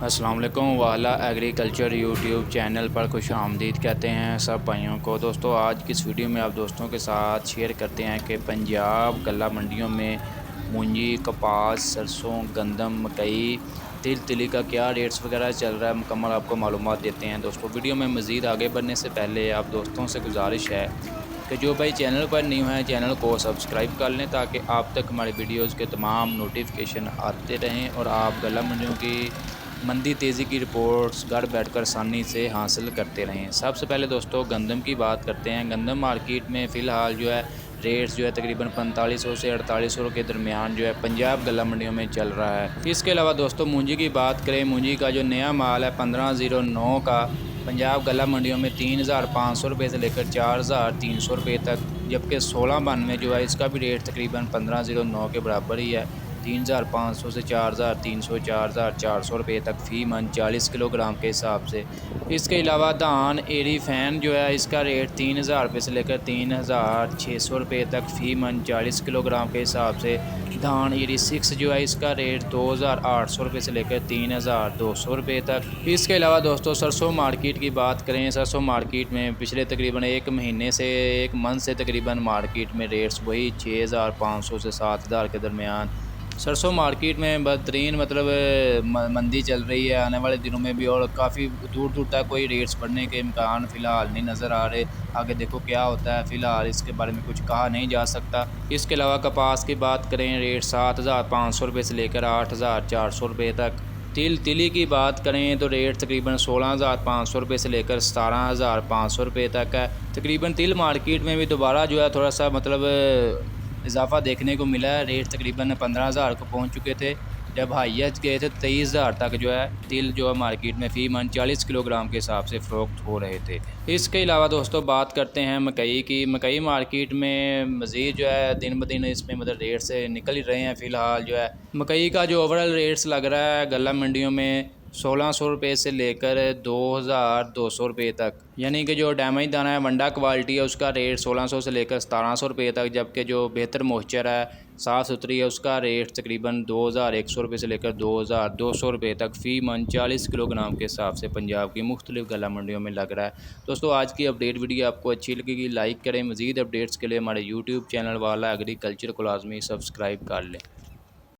अस्सलाम वालेकुम। वाला एग्रीकल्चर यूट्यूब चैनल पर खुश आमदीद कहते हैं सब भाइयों को। दोस्तों आज की इस वीडियो में आप दोस्तों के साथ शेयर करते हैं कि पंजाब गल्ला मंडियों में मूंजी, कपास, सरसों, गंदम, मकई, तिली का क्या रेट्स वगैरह चल रहा है, मुकम्मल आपको मालूमात देते हैं। दोस्तों वीडियो में मज़ीद आगे बढ़ने से पहले आप दोस्तों से गुजारिश है कि जो भाई चैनल पर न्यू है चैनल को सब्सक्राइब कर लें ताकि आप तक हमारे वीडियोज़ के तमाम नोटिफिकेशन आते रहें और आप गल्ला मंडियों की मंदी तेज़ी की रिपोर्ट्स घर बैठकर आसानी से हासिल करते रहें। सबसे पहले दोस्तों गंदम की बात करते हैं। गंदम मार्केट में फ़िलहाल जो है रेट्स जो है तकरीबन 4500 से 4800 के दरमियान जो है पंजाब गल्ला मंडियों में चल रहा है। इसके अलावा दोस्तों मूंजी की बात करें, मूंजी का जो नया माल है 1509 का पंजाब गल्ला मंडियों में 3500 रुपये से लेकर 4300 रुपये तक, जबकि 16 बन में जो है इसका भी रेट तकरीबन 1509 के बराबर ही है। 3500 से 4300 4400 रुपये तक फ़ी मन 40 किलोग्राम के हिसाब से। इसके अलावा धान एरी फैन जो है इसका रेट 3000 रुपये से लेकर 3600 रुपये तक फ़ी मन 40 किलोग्राम के हिसाब से। धान एरी 6 जो है इसका रेट 2800 रुपये से लेकर 3200 रुपये तक। इसके अलावा दोस्तों सरसों मार्केट की बात करें, सरसों मार्केट में पिछले तकरीबन एक महीने से एक मंथ से तकरीबन मार्केट में रेट्स वही 6500 से 7000 के दरमियान। सरसों मार्केट में बेहतरीन मंदी चल रही है। आने वाले दिनों में भी और काफ़ी दूर दूर तक कोई रेट्स बढ़ने के इम्कान फ़िलहाल नहीं नज़र आ रहे। आगे देखो क्या होता है, फ़िलहाल इसके बारे में कुछ कहा नहीं जा सकता। इसके अलावा कपास की बात करें, रेट 7500 रुपये से लेकर 8400 रुपये तक। तिली की बात करें तो रेट तकरीबन 16500 रुपये से लेकर 17500 रुपये तक है। तकरीबन तिल मार्केट में भी दोबारा जो है थोड़ा सा इजाफ़ा देखने को मिला है। रेट तकरीबन 15000 को पहुंच चुके थे, जब हाईएस्ट गए थे 23000 तक जो है तिल जो है मार्केट में फ़ी मन 40 किलोग्राम के हिसाब से फ़रोख्त हो रहे थे। इसके अलावा दोस्तों बात करते हैं मकई की। मकई मार्केट में मज़ीद जो है दिन ब दिन इसमें रेट से निकल ही रहे हैं। फ़िलहाल जो है मकई का जो ओवरऑल रेट्स लग रहा है गल्ला मंडियों में 1600 रुपये से लेकर 2200 रुपये तक, यानी कि जो डैमेज दाना है वंडा क्वालिटी है उसका रेट 1600 से लेकर 1700 रुपये तक, जबकि जो बेहतर मॉइस्चर है साफ़ सुथरी है उसका रेट तकरीबन 2100 रुपये से लेकर 2200 रुपये तक फ़ी मन 40 किलोग्राम के हिसाब से पंजाब की मुख्तलिफ गल्ला मंडियों में लग रहा है। दोस्तों आज की अपडेट वीडियो आपको अच्छी लगेगी, लाइक करें। मज़ीद अपडेट्स के लिए हमारे यूट्यूब चैनल वाला एग्रीकल्चर को लाजमी सब्सक्राइब कर लें।